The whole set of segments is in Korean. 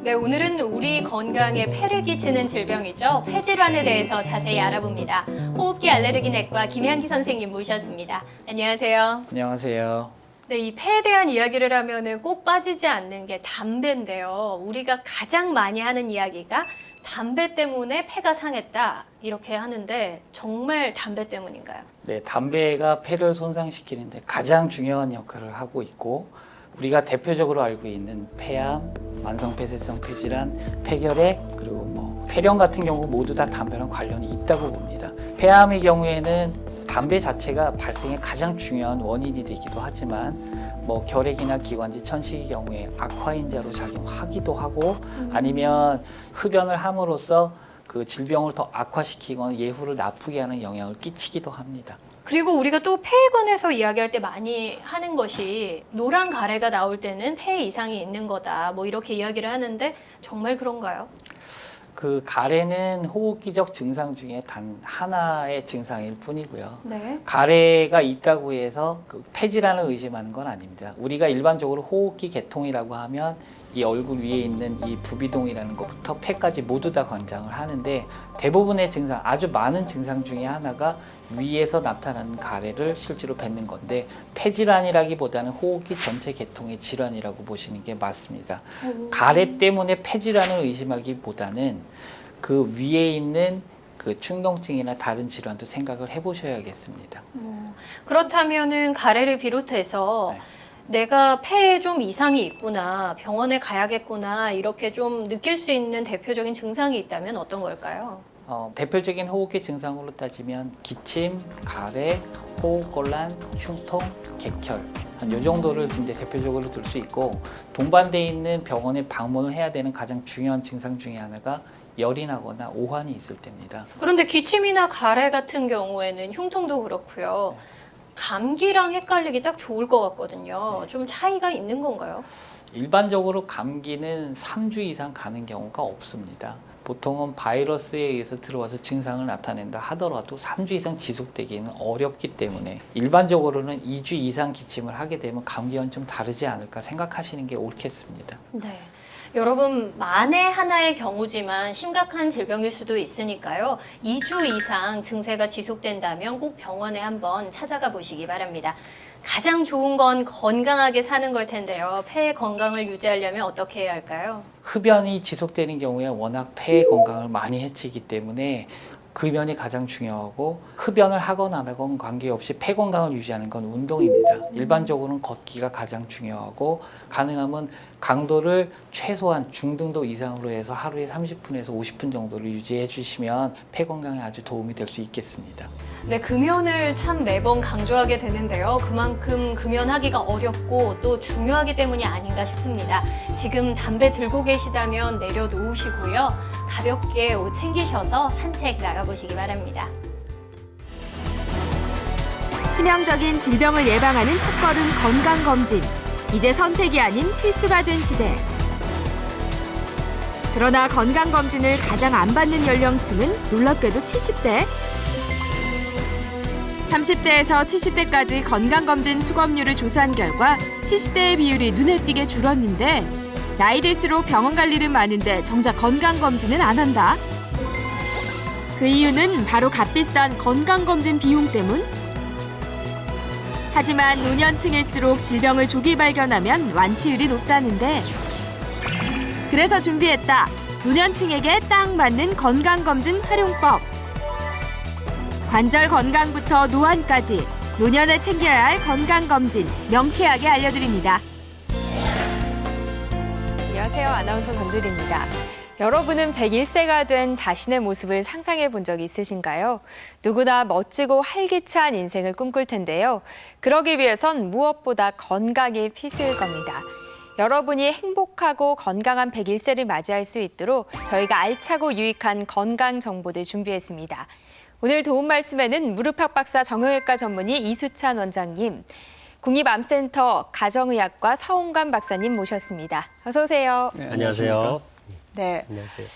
네, 오늘은 우리 건강에 폐를 끼치는 질병이죠. 폐질환에 대해서 자세히 알아봅니다. 호흡기 알레르기 내과 김향기 선생님 모셨습니다. 안녕하세요. 안녕하세요. 네, 이 폐에 대한 이야기를 하면은 꼭 빠지지 않는 게 담배인데요. 우리가 가장 많이 하는 이야기가 담배 때문에 폐가 상했다 이렇게 하는데 정말 담배 때문인가요? 네, 담배가 폐를 손상시키는데 가장 중요한 역할을 하고 있고 우리가 대표적으로 알고 있는 폐암, 만성폐쇄성 폐질환, 폐결핵 그리고 폐렴 같은 경우 모두 다 담배랑 관련이 있다고 봅니다. 폐암의 경우에는 담배 자체가 발생의 가장 중요한 원인이 되기도 하지만 결핵이나 기관지 천식의 경우에 악화인자로 작용하기도 하고 아니면 흡연을 함으로써 그 질병을 더 악화시키거나 예후를 나쁘게 하는 영향을 끼치기도 합니다. 그리고 우리가 또 폐에 관해서 이야기할 때 많이 하는 것이 노란 가래가 나올 때는 폐에 이상이 있는 거다 이렇게 이야기를 하는데 정말 그런가요? 그 가래는 호흡기적 증상 중에 단 하나의 증상일 뿐이고요. 네. 가래가 있다고 해서 그 폐질환을 의심하는 건 아닙니다. 우리가 일반적으로 호흡기 개통이라고 하면 이 얼굴 위에 있는 이 부비동이라는 것부터 폐까지 모두 다 관장을 하는데 대부분의 증상, 아주 많은 증상 중에 하나가 위에서 나타나는 가래를 실제로 뱉는 건데 폐질환이라기보다는 호흡기 전체 계통의 질환이라고 보시는 게 맞습니다. 가래 때문에 폐질환을 의심하기보다는 그 위에 있는 그 충동증이나 다른 질환도 생각을 해보셔야겠습니다. 그렇다면은 가래를 비롯해서 네. 내가 폐에 좀 이상이 있구나, 병원에 가야겠구나 이렇게 좀 느낄 수 있는 대표적인 증상이 있다면 어떤 걸까요? 대표적인 호흡기 증상으로 따지면 기침, 가래, 호흡곤란, 흉통, 객혈 한 요 정도를 이제 대표적으로 들 수 있고 동반돼 있는 병원에 방문을 해야 되는 가장 중요한 증상 중에 하나가 열이 나거나 오한이 있을 때입니다. 그런데 기침이나 가래 같은 경우에는 흉통도 그렇고요. 감기랑 헷갈리기 딱 좋을 것 같거든요. 좀 차이가 있는 건가요? 일반적으로 감기는 3주 이상 가는 경우가 없습니다. 보통은 바이러스에 의해서 들어와서 증상을 나타낸다 하더라도 3주 이상 지속되기는 어렵기 때문에 일반적으로는 2주 이상 기침을 하게 되면 감기와는 좀 다르지 않을까 생각하시는 게 옳겠습니다. 네. 여러분, 만에 하나의 경우지만 심각한 질병일 수도 있으니까요. 2주 이상 증세가 지속된다면 꼭 병원에 한번 찾아가 보시기 바랍니다. 가장 좋은 건 건강하게 사는 걸 텐데요. 폐의 건강을 유지하려면 어떻게 해야 할까요? 흡연이 지속되는 경우에 워낙 폐 건강을 많이 해치기 때문에 흡연이 가장 중요하고 흡연을 하건 안 하건 관계없이 폐 건강을 유지하는 건 운동입니다. 일반적으로는 걷기가 가장 중요하고 가능하면 강도를 최소한 중등도 이상으로 해서 하루에 30분에서 50분 정도를 유지해 주시면 폐 건강에 아주 도움이 될 수 있겠습니다. 네, 금연을 참 매번 강조하게 되는데요. 그만큼 금연하기가 어렵고 또 중요하기 때문이 아닌가 싶습니다. 지금 담배 들고 계시다면 내려놓으시고요. 가볍게 옷 챙기셔서 산책 나가보시기 바랍니다. 치명적인 질병을 예방하는 첫걸음 건강검진. 이제 선택이 아닌 필수가 된 시대. 그러나 건강검진을 가장 안 받는 연령층은 놀랍게도 70대. 30대에서 70대까지 건강검진 수검률을 조사한 결과 70대의 비율이 눈에 띄게 줄었는데 나이 들수록 병원 갈 일은 많은데 정작 건강검진은 안 한다. 그 이유는 바로 값비싼 건강검진 비용 때문? 하지만 노년층일수록 질병을 조기 발견하면 완치율이 높다는데 그래서 준비했다. 노년층에게 딱 맞는 건강검진 활용법. 관절 건강부터 노안까지 노년에 챙겨야 할 건강검진 명쾌하게 알려드립니다. 안녕하세요. 아나운서 전주리입니다. 여러분은 101세가 된 자신의 모습을 상상해 본 적 있으신가요? 누구나 멋지고 활기찬 인생을 꿈꿀 텐데요. 그러기 위해선 무엇보다 건강이 필수일 겁니다. 여러분이 행복하고 건강한 101세를 맞이할 수 있도록 저희가 알차고 유익한 건강 정보들 준비했습니다. 오늘 도움 말씀에는 무릎학 박사 정형외과 전문의 이수찬 원장님, 국립암센터 가정의학과 서홍관 박사님 모셨습니다. 어서 오세요. 네, 안녕하세요. 네. 안녕하세요.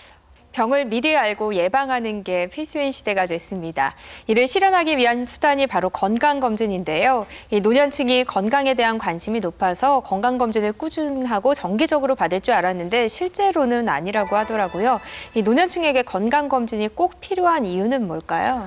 병을 미리 알고 예방하는 게 필수인 시대가 됐습니다. 이를 실현하기 위한 수단이 바로 건강검진인데요. 이 노년층이 건강에 대한 관심이 높아서 건강검진을 꾸준하고 정기적으로 받을 줄 알았는데 실제로는 아니라고 하더라고요. 이 노년층에게 건강검진이 꼭 필요한 이유는 뭘까요?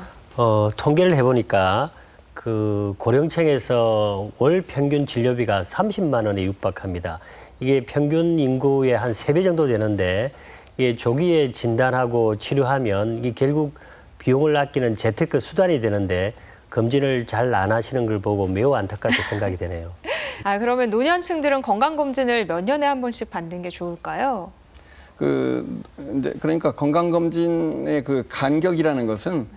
통계를 해보니까 그 고령층에서 월 평균 진료비가 30만 원에 육박합니다. 이게 평균 인구의 한 3배 정도 되는데 이게 조기에 진단하고 치료하면 이게 결국 비용을 아끼는 재테크 수단이 되는데 검진을 잘 안 하시는 걸 보고 매우 안타깝게 생각이 되네요. 그러면 노년층들은 건강검진을 몇 년에 한 번씩 받는 게 좋을까요? 그러니까 건강검진의 그 간격이라는 것은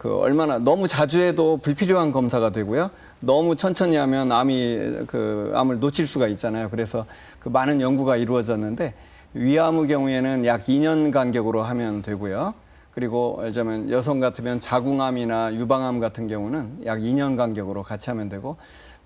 얼마나 너무 자주 해도 불필요한 검사가 되고요. 너무 천천히 하면 암을 놓칠 수가 있잖아요. 그래서 그 많은 연구가 이루어졌는데 위암의 경우에는 약 2년 간격으로 하면 되고요. 그리고 예를 여성 같으면 자궁암이나 유방암 같은 경우는 약 2년 간격으로 같이 하면 되고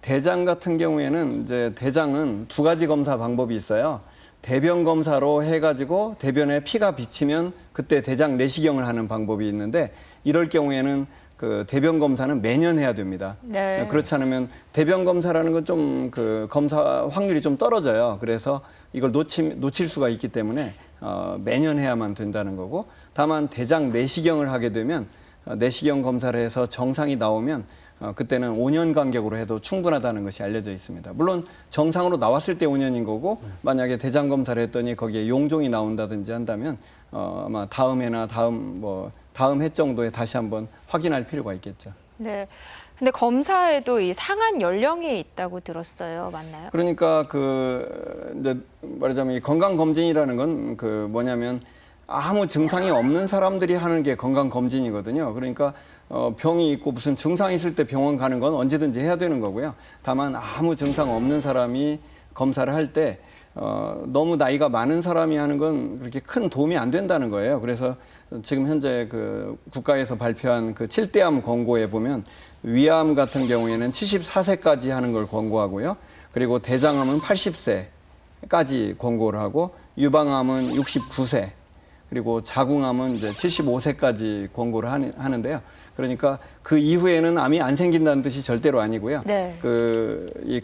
대장 같은 경우에는 이제 대장은 2가지 검사 방법이 있어요. 대변 검사로 해가지고 대변에 피가 비치면 그때 대장 내시경을 하는 방법이 있는데 이럴 경우에는 그 대변 검사는 매년 해야 됩니다. 네. 그렇지 않으면 대변 검사라는 건 좀 그 검사 확률이 좀 떨어져요. 그래서 이걸 놓칠 수가 있기 때문에 매년 해야만 된다는 거고 다만 대장 내시경을 하게 되면 내시경 검사를 해서 정상이 나오면 그때는 5년 간격으로 해도 충분하다는 것이 알려져 있습니다. 물론 정상으로 나왔을 때 5년인 거고 만약에 대장 검사를 했더니 거기에 용종이 나온다든지 한다면 아마 다음 해나 다음 해 정도에 다시 한번 확인할 필요가 있겠죠. 네. 근데 검사에도 이 상한 연령이 있다고 들었어요. 맞나요? 그러니까 이제 말하자면 이 건강 검진이라는 건 뭐냐면 아무 증상이 없는 사람들이 하는 게 건강 검진이거든요. 그러니까 병이 있고 무슨 증상이 있을 때 병원 가는 건 언제든지 해야 되는 거고요. 다만 아무 증상 없는 사람이 검사를 할 때 너무 나이가 많은 사람이 하는 건 그렇게 큰 도움이 안 된다는 거예요. 그래서 지금 현재 그 국가에서 발표한 그 7대암 권고에 보면 위암 같은 경우에는 74세까지 하는 걸 권고하고요. 그리고 대장암은 80세까지 권고를 하고 유방암은 69세 그리고 자궁암은 이제 75세까지 권고를 하는데요. 그러니까 그 이후에는 암이 안 생긴다는 뜻이 절대로 아니고요. 네. 이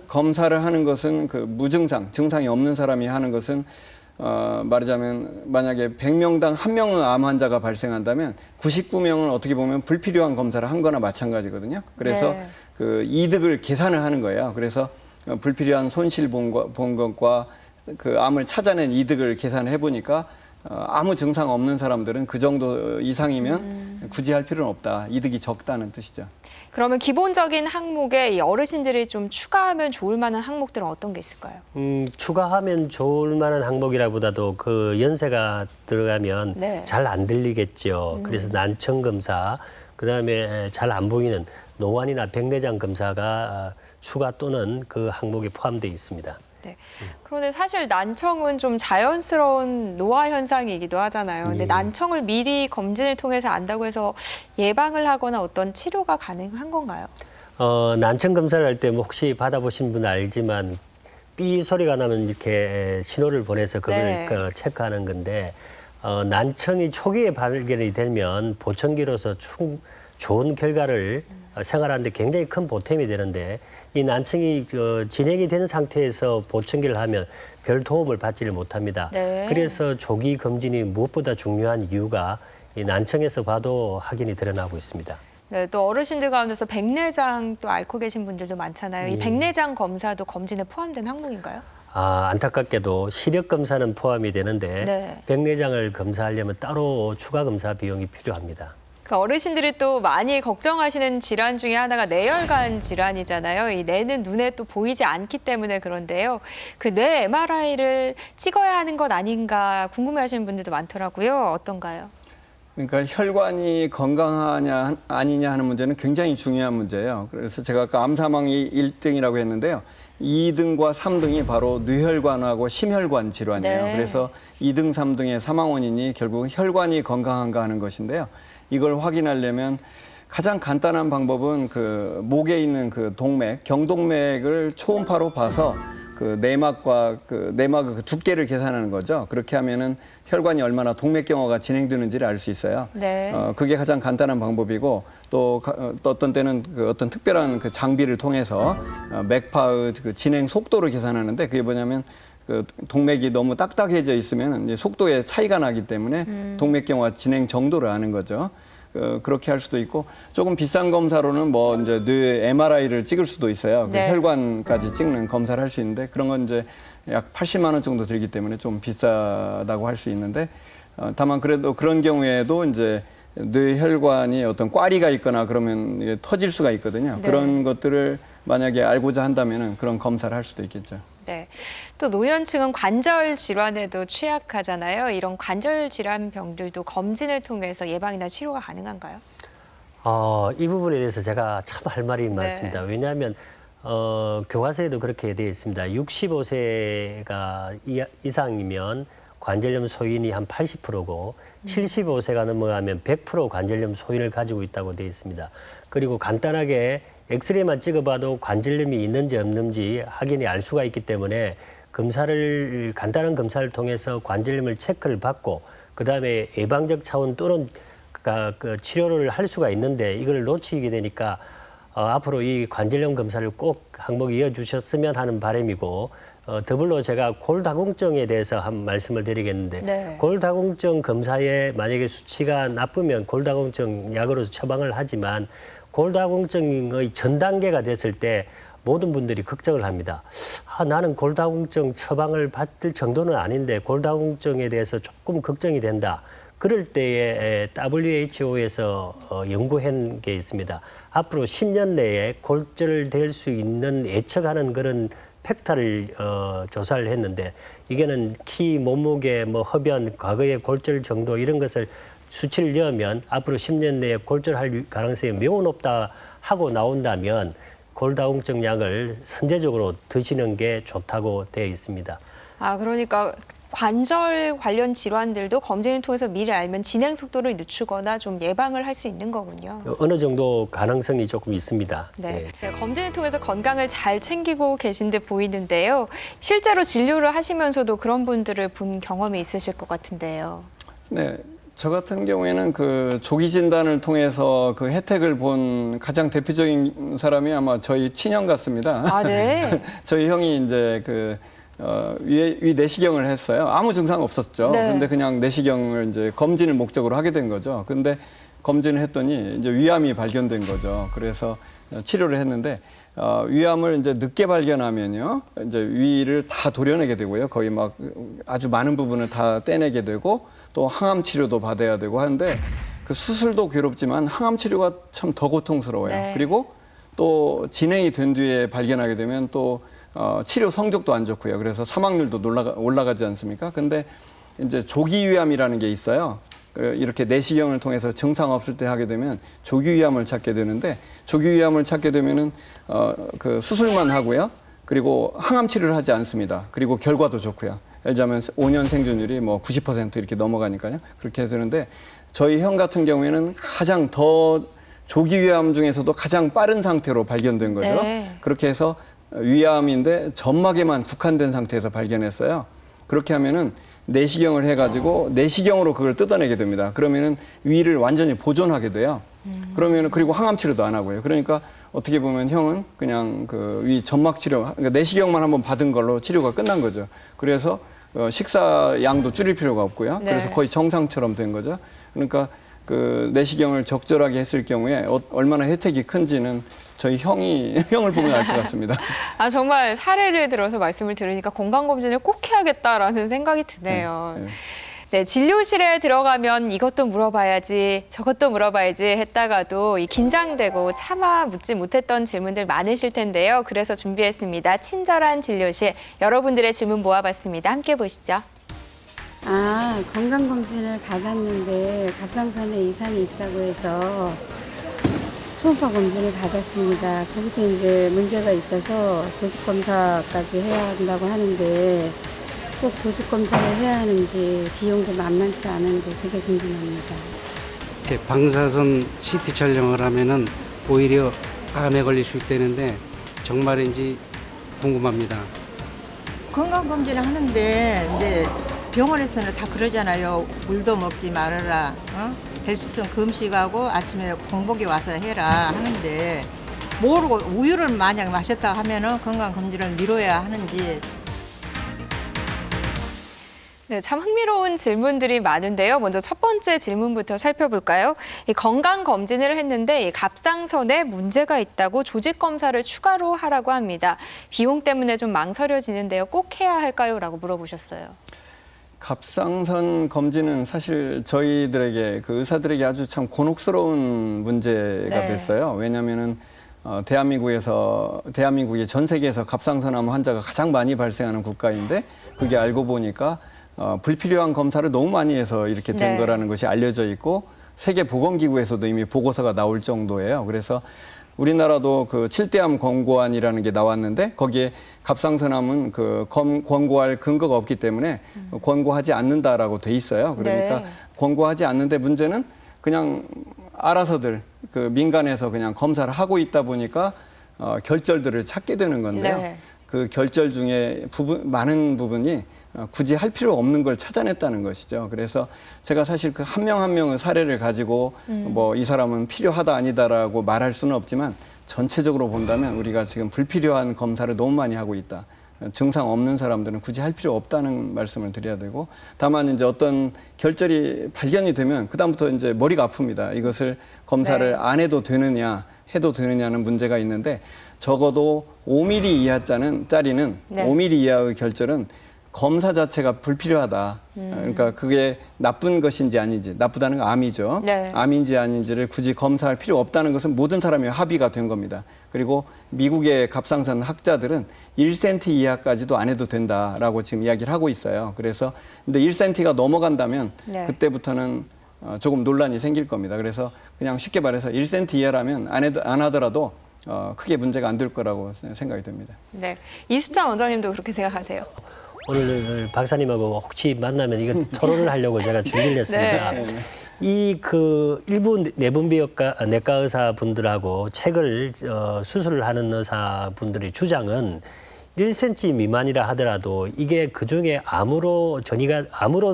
검사를 하는 것은 그 무증상, 증상이 없는 사람이 하는 것은 말하자면 만약에 100명당 1명의 암 환자가 발생한다면 99명은 어떻게 보면 불필요한 검사를 한 거나 마찬가지거든요. 그래서 네. 그 이득을 계산을 하는 거예요. 그래서 불필요한 손실 본 것과 그 암을 찾아낸 이득을 계산해 보니까 아무 증상 없는 사람들은 그 정도 이상이면 굳이 할 필요는 없다. 이득이 적다는 뜻이죠. 그러면 기본적인 항목에 이 어르신들이 좀 추가하면 좋을 만한 항목들은 어떤 게 있을까요? 추가하면 좋을 만한 항목이라보다도 그 연세가 들어가면 네. 잘 안 들리겠죠. 그래서 난청 검사, 그다음에 잘 안 보이는 노안이나 백내장 검사가 추가 또는 그 항목에 포함되어 있습니다. 네. 그런데 사실 난청은 좀 자연스러운 노화 현상이기도 하잖아요. 근데 예. 난청을 미리 검진을 통해서 안다고 해서 예방을 하거나 어떤 치료가 가능한 건가요? 난청 검사를 할 때 혹시 받아보신 분은 알지만 삐 소리가 나면 이렇게 신호를 보내서 그걸 네. 체크하는 건데 난청이 초기에 발견이 되면 보청기로서 좋은 결과를 생활하는데 굉장히 큰 보탬이 되는데 이 난청이 진행이 된 상태에서 보청기를 하면 별 도움을 받지를 못합니다. 네. 그래서 조기 검진이 무엇보다 중요한 이유가 이 난청에서 봐도 확인이 드러나고 있습니다. 네, 또 어르신들 가운데서 백내장 또 앓고 계신 분들도 많잖아요. 이 백내장 검사도 검진에 포함된 항목인가요? 안타깝게도 시력 검사는 포함이 되는데 네. 백내장을 검사하려면 따로 추가 검사 비용이 필요합니다. 그 어르신들이 또 많이 걱정하시는 질환 중에 하나가 뇌혈관 질환이잖아요. 이 뇌는 눈에 또 보이지 않기 때문에 그런데요. 그 뇌 MRI를 찍어야 하는 것 아닌가 궁금해하시는 분들도 많더라고요. 어떤가요? 그러니까 혈관이 건강하냐 아니냐 하는 문제는 굉장히 중요한 문제예요. 그래서 제가 아까 암 사망이 1등이라고 했는데요. 2등과 3등이 바로 뇌혈관하고 심혈관 질환이에요. 네. 그래서 2등, 3등의 사망 원인이 결국 혈관이 건강한가 하는 것인데요. 이걸 확인하려면 가장 간단한 방법은 그 목에 있는 그 동맥, 경동맥을 초음파로 봐서 그 내막과 그 내막의 그 두께를 계산하는 거죠. 그렇게 하면은 혈관이 얼마나 동맥경화가 진행되는지를 알 수 있어요. 네. 그게 가장 간단한 방법이고 또 어떤 때는 그 어떤 특별한 그 장비를 통해서 맥파의 그 진행 속도를 계산하는데 그게 뭐냐면 그 동맥이 너무 딱딱해져 있으면 이제 속도에 차이가 나기 때문에 동맥경화 진행 정도를 아는 거죠. 그렇게 할 수도 있고 조금 비싼 검사로는 뭐 이제 뇌 MRI를 찍을 수도 있어요. 네. 그 혈관까지 찍는 검사를 할 수 있는데 그런 건 이제 약 80만 원 정도 들기 때문에 좀 비싸다고 할 수 있는데 다만 그래도 그런 경우에도 이제 뇌혈관이 어떤 꽈리가 있거나 그러면 이게 터질 수가 있거든요. 네. 그런 것들을 만약에 알고자 한다면은 그런 검사를 할 수도 있겠죠. 네. 또 노년층은 관절 질환에도 취약하잖아요. 이런 관절 질환 병들도 검진을 통해서 예방이나 치료가 가능한가요? 이 부분에 대해서 제가 참 할 말이 많습니다. 왜냐하면 교과서에도 그렇게 되어 있습니다. 65세가 이상이면 관절염 소인이 한 80%고 75세가 넘어가면 100% 관절염 소인을 가지고 있다고 되어 있습니다. 그리고 간단하게 엑스레이만 찍어봐도 관절염이 있는지 없는지 확인이 알 수가 있기 때문에 간단한 검사를 통해서 관절염을 체크를 받고 그다음에 예방적 차원 또는 그 치료를 할 수가 있는데 이걸 놓치게 되니까 앞으로 이 관절염 검사를 꼭 항목 이어주셨으면 하는 바람이고 더불어 제가 골다공증에 대해서 한 말씀을 드리겠는데 네. 골다공증 검사에 만약에 수치가 나쁘면 골다공증 약으로 처방을 하지만 골다공증의 전 단계가 됐을 때 모든 분들이 걱정을 합니다. 나는 골다공증 처방을 받을 정도는 아닌데 골다공증에 대해서 조금 걱정이 된다. 그럴 때에 WHO에서 연구한 게 있습니다. 앞으로 10년 내에 골절될 수 있는 예측하는 그런 팩터를 조사를 했는데 이게는 키, 몸무게, 흡연, 과거의 골절 정도 이런 것을 수치를 넣으면 앞으로 10년 내에 골절할 가능성이 매우 높다 하고 나온다면 골다공증 약을 선제적으로 드시는 게 좋다고 되어 있습니다. 그러니까 관절 관련 질환들도 검진을 통해서 미리 알면 진행 속도를 늦추거나 좀 예방을 할 수 있는 거군요. 어느 정도 가능성이 조금 있습니다. 네. 검진을 통해서 건강을 잘 챙기고 계신 듯 보이는데요. 실제로 진료를 하시면서도 그런 분들을 본 경험이 있으실 것 같은데요. 네. 저 같은 경우에는 그 조기 진단을 통해서 그 혜택을 본 가장 대표적인 사람이 아마 저희 친형 같습니다. 네. 저희 형이 이제 위 내시경을 했어요. 아무 증상 없었죠. 네. 근데 그냥 내시경을 이제 검진을 목적으로 하게 된 거죠. 근데 검진을 했더니 이제 위암이 발견된 거죠. 그래서 치료를 했는데 위암을 이제 늦게 발견하면요, 이제 위를 다 도려내게 되고요. 거의 막 아주 많은 부분을 다 떼내게 되고 또 항암 치료도 받아야 되고 하는데 그 수술도 괴롭지만 항암 치료가 참 더 고통스러워요. 네. 그리고 또 진행이 된 뒤에 발견하게 되면 또 치료 성적도 안 좋고요. 그래서 사망률도 올라가지 않습니까? 근데 이제 조기 위암이라는 게 있어요. 이렇게 내시경을 통해서 증상 없을 때 하게 되면 조기 위암을 찾게 되는데 조기 위암을 찾게 되면은 그 수술만 하고요. 그리고 항암 치료를 하지 않습니다. 그리고 결과도 좋고요. 예를 들자면 5년 생존율이 뭐 90% 이렇게 넘어가니까요. 그렇게 되는데 저희 형 같은 경우에는 가장 더 조기 위암 중에서도 가장 빠른 상태로 발견된 거죠. 네. 그렇게 해서 위암인데 점막에만 국한된 상태에서 발견했어요. 그렇게 하면은 내시경을 해가지고 내시경으로 그걸 뜯어내게 됩니다. 그러면은 위를 완전히 보존하게 돼요. 그러면은 그리고 항암 치료도 안 하고요. 그러니까 어떻게 보면 형은 그냥 그 위 점막 치료, 그러니까 내시경만 한번 받은 걸로 치료가 끝난 거죠. 그래서 식사 양도 줄일 필요가 없고요. 네. 그래서 거의 정상처럼 된 거죠. 그러니까 그 내시경을 적절하게 했을 경우에 얼마나 혜택이 큰지는 저희 형을 보면 알 것 같습니다. 정말 사례를 들어서 말씀을 들으니까 건강검진을 꼭 해야겠다라는 생각이 드네요. 네, 진료실에 들어가면 이것도 물어봐야지 저것도 물어봐야지 했다가도 긴장되고 차마 묻지 못했던 질문들 많으실 텐데요. 그래서 준비했습니다. 친절한 진료실, 여러분들의 질문 모아봤습니다. 함께 보시죠. 건강검진을 받았는데 갑상선에 이상이 있다고 해서 초음파 검진을 받았습니다. 거기서 이제 문제가 있어서 조직검사까지 해야 한다고 하는데 꼭 조직검사를 해야 하는지 비용도 만만치 않은데 그게 궁금합니다. 이렇게 방사선 CT 촬영을 하면은 오히려 암에 걸릴 수 있다는데 정말인지 궁금합니다. 건강검진을 하는데 이제 병원에서는 다 그러잖아요. 물도 먹지 말아라. 될 수 있으면 금식하고 아침에 공복에 와서 해라 하는데 모르고 우유를 만약 마셨다 하면은 건강검진을 미뤄야 하는지. 네, 참 흥미로운 질문들이 많은데요. 먼저 첫 번째 질문부터 살펴볼까요? 이 건강검진을 했는데 이 갑상선에 문제가 있다고 조직검사를 추가로 하라고 합니다. 비용 때문에 좀 망설여지는데요. 꼭 해야 할까요? 라고 물어보셨어요. 갑상선 검진은 사실 저희들에게 그 의사들에게 아주 참 곤혹스러운 문제가 네. 됐어요. 왜냐하면은 대한민국이 전 세계에서 갑상선암 환자가 가장 많이 발생하는 국가인데 그게 알고 보니까 불필요한 검사를 너무 많이 해서 이렇게 된 네. 거라는 것이 알려져 있고 세계보건기구에서도 이미 보고서가 나올 정도예요. 그래서 우리나라도 그 7대암 권고안이라는 게 나왔는데 거기에 갑상선암은 그 권고할 근거가 없기 때문에 권고하지 않는다라고 돼 있어요. 그러니까 네. 권고하지 않는데 문제는 그냥 알아서들 그 민간에서 그냥 검사를 하고 있다 보니까 결절들을 찾게 되는 건데요. 네. 그 결절 중에 많은 부분이 굳이 할 필요 없는 걸 찾아냈다는 것이죠. 그래서 제가 사실 그 한 명 한 명의 사례를 가지고 뭐 이 사람은 필요하다 아니다라고 말할 수는 없지만 전체적으로 본다면 우리가 지금 불필요한 검사를 너무 많이 하고 있다. 증상 없는 사람들은 굳이 할 필요 없다는 말씀을 드려야 되고 다만 이제 어떤 결절이 발견이 되면 그다음부터 이제 머리가 아픕니다. 이것을 검사를 네. 안 해도 되느냐 해도 되느냐는 문제가 있는데 적어도 5mm 이하짜리는 네. 5mm 이하의 결절은 검사 자체가 불필요하다. 그러니까 그게 나쁜 것인지 아닌지, 나쁘다는 건 암이죠. 네. 암인지 아닌지를 굳이 검사할 필요 없다는 것은 모든 사람이 합의가 된 겁니다. 그리고 미국의 갑상선 학자들은 1cm 이하까지도 안 해도 된다라고 지금 이야기를 하고 있어요. 그래서 근데 1cm가 넘어간다면 네. 그때부터는 조금 논란이 생길 겁니다. 그래서 그냥 쉽게 말해서 1cm 이하라면 안 하더라도 크게 문제가 안 될 거라고 생각이 듭니다. 네, 이수찬 원장님도 그렇게 생각하세요? 오늘 박사님하고 혹시 만나면 이건 토론을 하려고 제가 준비를 했습니다. 네. 이 그 일부 내분비내과 의사 분들하고 책을 수술을 하는 의사 분들의 주장은 1cm 미만이라 하더라도 이게 그 중에 암으로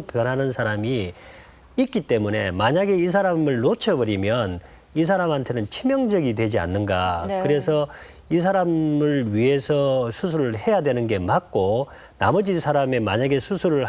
변하는 사람이 있기 때문에 만약에 이 사람을 놓쳐버리면 이 사람한테는 치명적이 되지 않는가. 네. 그래서 이 사람을 위해서 수술을 해야 되는 게 맞고 나머지 사람의 만약에 수술을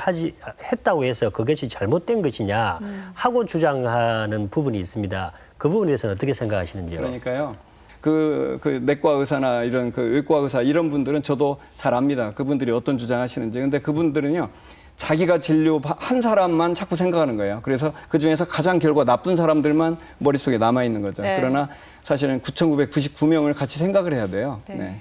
했다고 해서 그것이 잘못된 것이냐 하고 주장하는 부분이 있습니다. 그 부분에 대해서는 어떻게 생각하시는지요? 그러니까요. 그 내과 의사나 이런 그 외과 의사 이런 분들은 저도 잘 압니다. 그분들이 어떤 주장하시는지. 근데 그분들은요. 자기가 진료한 사람만 자꾸 생각하는 거예요. 그래서 그중에서 가장 결과 나쁜 사람들만 머릿속에 남아있는 거죠. 네. 그러나 사실은 9,999명을 같이 생각을 해야 돼요. 네. 네.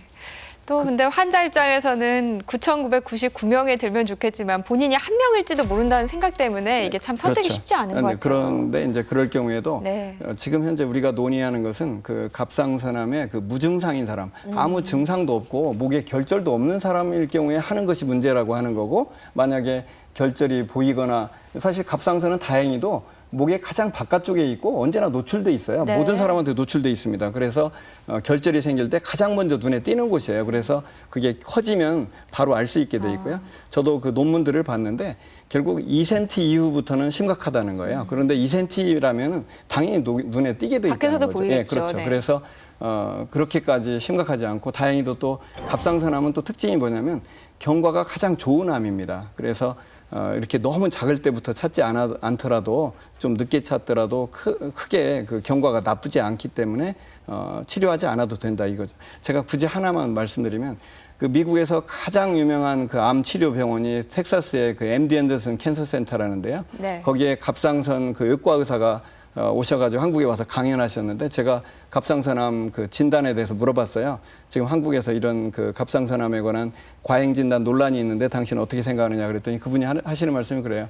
또 근데 환자 입장에서는 9,999명에 들면 좋겠지만 본인이 한 명일지도 모른다는 생각 때문에 이게 참 선택이 그렇죠. 쉽지 않은 것 같아요. 그런데 이제 그럴 경우에도 네. 지금 현재 우리가 논의하는 것은 그 갑상선암의 그 무증상인 사람, 아무 증상도 없고 목에 결절도 없는 사람일 경우에 하는 것이 문제라고 하는 거고 만약에 결절이 보이거나 사실 갑상선은 다행히도 목의 가장 바깥쪽에 있고 언제나 노출돼 있어요. 네. 모든 사람한테 노출돼 있습니다. 그래서 결절이 생길 때 가장 먼저 눈에 띄는 곳이에요. 그래서 그게 커지면 바로 알 수 있게 돼 있고요. 저도 그 논문들을 봤는데 결국 2cm 이후부터는 심각하다는 거예요. 그런데 2cm라면 당연히 눈에 띄게 돼 있다는 밖에서도 거죠. 보이겠죠. 그렇죠. 네. 그래서 그렇게까지 심각하지 않고 다행히도 또 갑상선암은 또 특징이 뭐냐면 경과가 가장 좋은 암입니다. 그래서 이렇게 너무 작을 때부터 찾지 않더라도 좀 늦게 찾더라도 크게 그 경과가 나쁘지 않기 때문에 치료하지 않아도 된다 이거죠. 제가 굳이 하나만 말씀드리면 그 미국에서 가장 유명한 그 암 치료 병원이 텍사스의 그 MD 앤더슨 캔서 센터라는데요. 네. 거기에 갑상선 그 외과 의사가 오셔가지고 한국에 와서 강연하셨는데 제가 갑상선암 그 진단에 대해서 물어봤어요. 지금 한국에서 이런 그 갑상선암에 관한 과잉 진단 논란이 있는데 당신은 어떻게 생각하느냐 그랬더니 그분이 하시는 말씀이 그래요.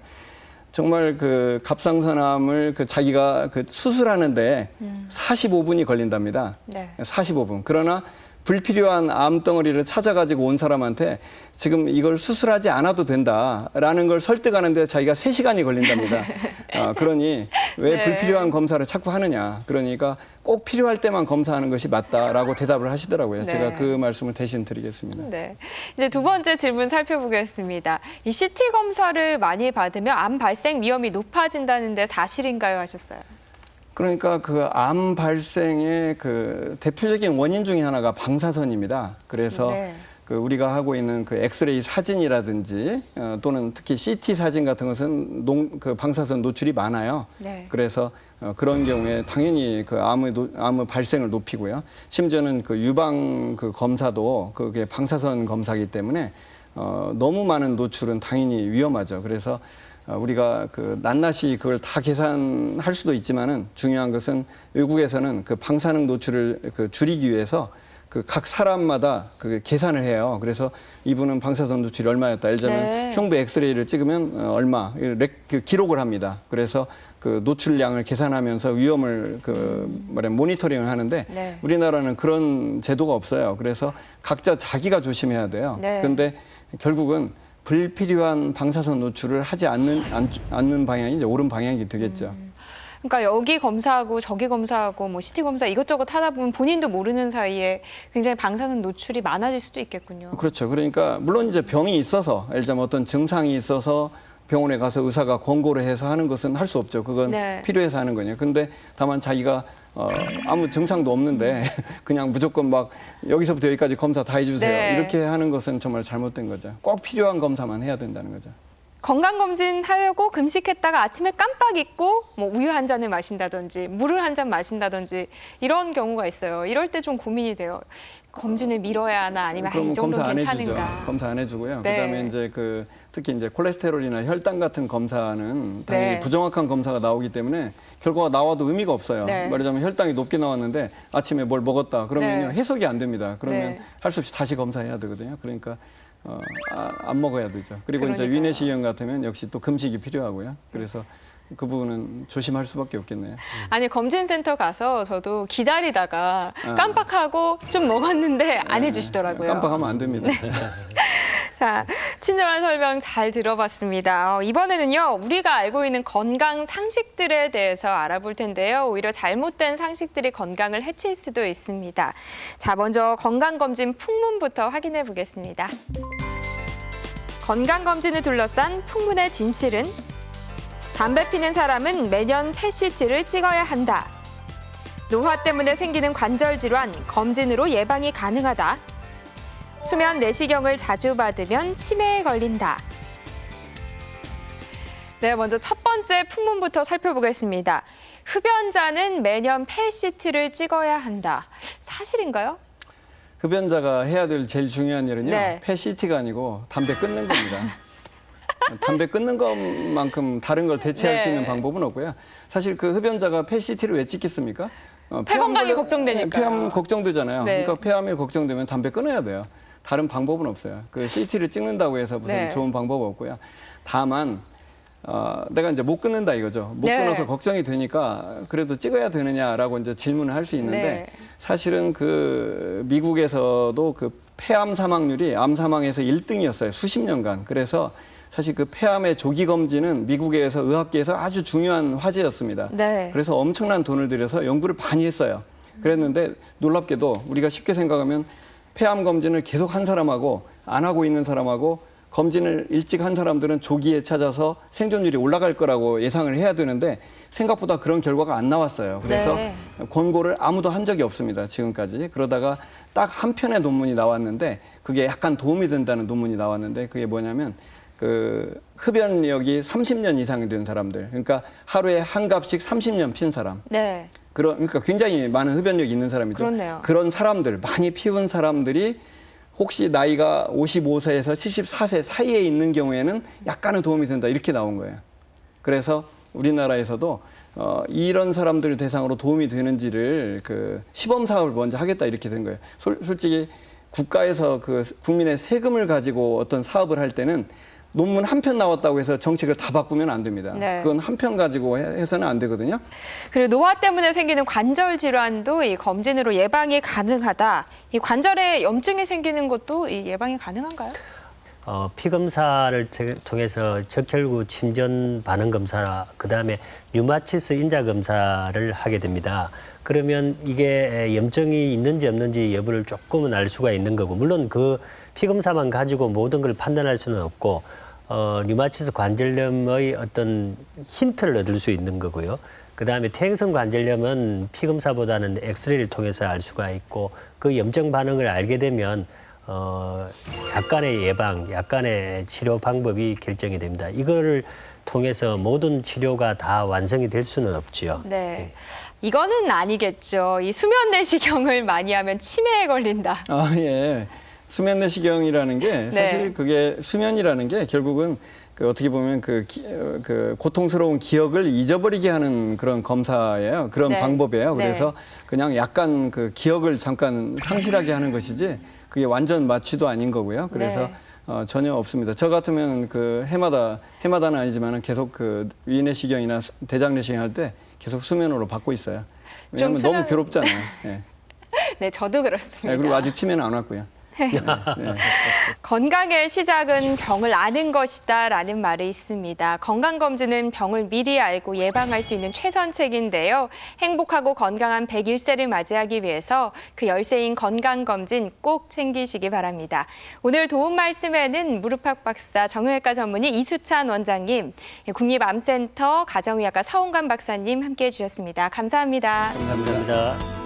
정말 그 갑상선암을 그 자기가 그 수술하는데 45분이 걸린답니다. 네. 45분. 그러나 불필요한 암덩어리를 찾아가지고 온 사람한테 지금 이걸 수술하지 않아도 된다라는 걸 설득하는데 자기가 3시간이 걸린답니다. 그러니 왜 네. 불필요한 검사를 자꾸 하느냐. 그러니까 꼭 필요할 때만 검사하는 것이 맞다라고 대답을 하시더라고요. 네. 제가 그 말씀을 대신 드리겠습니다. 네. 이제 두 번째 질문 살펴보겠습니다. 이 CT 검사를 많이 받으면 암 발생 위험이 높아진다는데 사실인가요? 하셨어요. 그러니까 그 암 발생의 그 대표적인 원인 중에 하나가 방사선입니다. 그래서 네. 그 우리가 하고 있는 그 엑스레이 사진이라든지 또는 특히 CT 사진 같은 것은 그 방사선 노출이 많아요. 네. 그래서 그런 경우에 당연히 그 암의 발생을 높이고요. 심지어는 그 유방 그 검사도 그게 방사선 검사이기 때문에 너무 많은 노출은 당연히 위험하죠. 그래서 우리가 그 낱낱이 그걸 다 계산할 수도 있지만은 중요한 것은 외국에서는 그 방사능 노출을 그 줄이기 위해서 그 각 사람마다 그 계산을 해요. 그래서 이분은 방사선 노출이 얼마였다. 예를 들면 네. 흉부 엑스레이를 찍으면 얼마 그 기록을 합니다. 그래서 그 노출량을 계산하면서 위험을 모니터링을 하는데 네. 우리나라는 그런 제도가 없어요. 그래서 각자 자기가 조심해야 돼요. 네. 근데 결국은 불필요한 방사선 노출을 하지 않는 방향이 이제 옳은 방향이 되겠죠. 그러니까 여기 검사하고 저기 검사하고 뭐 CT 검사 이것저것 하다 보면 본인도 모르는 사이에 굉장히 방사능 노출이 많아질 수도 있겠군요. 그렇죠. 그러니까 물론 이제 병이 있어서 예를 들면 어떤 증상이 있어서 병원에 가서 의사가 권고를 해서 하는 것은 할 수 없죠. 그건 네. 필요해서 하는 거냐. 근데 다만 자기가 아무 증상도 없는데 그냥 무조건 막 여기서부터 여기까지 검사 다 해주세요. 네. 이렇게 하는 것은 정말 잘못된 거죠. 꼭 필요한 검사만 해야 된다는 거죠. 건강검진 하려고 금식했다가 아침에 깜빡 잊고 뭐 우유 한 잔을 마신다든지 물을 한 잔 마신다든지 이런 경우가 있어요. 이럴 때 좀 고민이 돼요. 검진을 미뤄야 하나 아니면 그럼 이 정도는 검사 안 해주죠. 괜찮은가. 검사 안 해주고요. 네. 그다음에 이제 특히 이제 콜레스테롤이나 혈당 같은 검사는 당연히 네. 부정확한 검사가 나오기 때문에 결과가 나와도 의미가 없어요. 네. 말하자면 혈당이 높게 나왔는데 아침에 뭘 먹었다. 그러면요 네. 해석이 안 됩니다. 그러면 네. 할 수 없이 다시 검사해야 되거든요. 그러니까 안 먹어야 되죠. 그리고 이제 그러니까요. 위내시경 같으면 역시 또 금식이 필요하고요. 그래서 그 부분은 조심할 수밖에 없겠네요. 아니 검진센터 가서 저도 기다리다가 아. 깜빡하고 좀 먹었는데 안 해주시더라고요. 깜빡하면 안 됩니다. 자, 친절한 설명 잘 들어봤습니다. 이번에는요, 우리가 알고 있는 건강 상식들에 대해서 알아볼 텐데요. 오히려 잘못된 상식들이 건강을 해칠 수도 있습니다. 자, 먼저 건강검진 풍문부터 확인해 보겠습니다. 건강검진을 둘러싼 풍문의 진실은 담배 피는 사람은 매년 펫시트를 찍어야 한다. 노화 때문에 생기는 관절 질환, 검진으로 예방이 가능하다. 수면 내시경을 자주 받으면 치매에 걸린다. 네, 먼저 첫 번째 풍문부터 살펴보겠습니다. 흡연자는 매년 펫시트를 찍어야 한다. 사실인가요? 흡연자가 해야 될 제일 중요한 일은요. 네. 펫시티가 아니고 담배 끊는 겁니다. 담배 끊는 것만큼 다른 걸 대체할 네. 수 있는 방법은 없고요. 사실 그 흡연자가 펫시티를 왜 찍겠습니까? 폐 건강이 걱정되니까요. 폐암 걱정되잖아요. 네. 그러니까 폐암이 걱정되면 담배 끊어야 돼요. 다른 방법은 없어요. 그 CT를 찍는다고 해서 무슨 네. 좋은 방법 없고요. 다만 내가 이제 못 끊는다 이거죠. 못 네. 끊어서 걱정이 되니까 그래도 찍어야 되느냐라고 이제 질문을 할 수 있는데 네. 사실은 그 미국에서도 그 폐암 사망률이 암 사망에서 1등이었어요. 수십 년간. 그래서 사실 그 폐암의 조기 검진은 미국에서 의학계에서 아주 중요한 화제였습니다. 네. 그래서 엄청난 돈을 들여서 연구를 많이 했어요. 그랬는데 놀랍게도 우리가 쉽게 생각하면 폐암 검진을 계속 한 사람하고 안 하고 있는 사람하고 검진을 일찍 한 사람들은 조기에 찾아서 생존율이 올라갈 거라고 예상을 해야 되는데 생각보다 그런 결과가 안 나왔어요. 그래서 네. 권고를 아무도 한 적이 없습니다. 지금까지. 그러다가 딱 한 편의 논문이 나왔는데 그게 약간 도움이 된다는 논문이 나왔는데 그게 뭐냐면 그 흡연력이 30년 이상이 된 사람들. 그러니까 하루에 한 갑씩 30년 핀 사람. 네. 그러니까 굉장히 많은 흡연력이 있는 사람이죠. 그렇네요. 그런 사람들, 많이 피운 사람들이 혹시 나이가 55세에서 74세 사이에 있는 경우에는 약간은 도움이 된다. 이렇게 나온 거예요. 그래서 우리나라에서도 이런 사람들 대상으로 도움이 되는지를 그 시범 사업을 먼저 하겠다 이렇게 된 거예요. 솔직히 국가에서 그 국민의 세금을 가지고 어떤 사업을 할 때는 논문 한 편 나왔다고 해서 정책을 다 바꾸면 안 됩니다. 네. 그건 한 편 가지고 해서는 안 되거든요. 그리고 노화 때문에 생기는 관절 질환도 이 검진으로 예방이 가능하다. 이 관절에 염증이 생기는 것도 이 예방이 가능한가요? 피 검사를 통해서 적혈구 침전 반응 검사, 그다음에 류마티스 인자 검사를 하게 됩니다. 그러면 이게 염증이 있는지 없는지 여부를 조금은 알 수가 있는 거고, 물론 그 피 검사만 가지고 모든 걸 판단할 수는 없고, 류마티스 관절염의 어떤 힌트를 얻을 수 있는 거고요. 그다음에 퇴행성 관절염은 피 검사보다는 엑스레이를 통해서 알 수가 있고, 그 염증 반응을 알게 되면 약간의 예방, 약간의 치료 방법이 결정이 됩니다. 이거를 통해서 모든 치료가 다 완성이 될 수는 없지요. 네. 이거는 아니겠죠. 이 수면 내시경을 많이 하면 치매에 걸린다. 아, 예. 수면 내시경이라는 게 사실 그게 수면이라는 게 결국은 그 어떻게 보면 그 고통스러운 기억을 잊어버리게 하는 그런 검사예요. 그런 네. 방법이에요. 네. 그래서 그냥 약간 그 기억을 잠깐 상실하게 하는 것이지 그게 완전 마취도 아닌 거고요. 그래서 전혀 없습니다. 저 같으면 그 해마다는 아니지만은 계속 그 위내시경이나 대장내시경 할 때 계속 수면으로 받고 있어요. 왜냐하면 너무 괴롭잖아요. 네. 네, 저도 그렇습니다. 네, 그리고 아직 치매는 안 왔고요. 건강의 시작은 병을 아는 것이다라는 말이 있습니다. 건강검진은 병을 미리 알고 예방할 수 있는 최선책인데요. 행복하고 건강한 101세를 맞이하기 위해서 그 열쇠인 건강검진 꼭 챙기시기 바랍니다. 오늘 도움 말씀에는 무릎학 박사, 정형외과 전문의 이수찬 원장님, 국립암센터 가정의학과 서홍관 박사님 함께해 주셨습니다. 감사합니다. 감사합니다.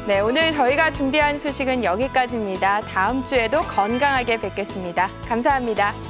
네, 오늘 저희가 준비한 소식은 여기까지입니다. 다음 주에도 건강하게 뵙겠습니다. 감사합니다.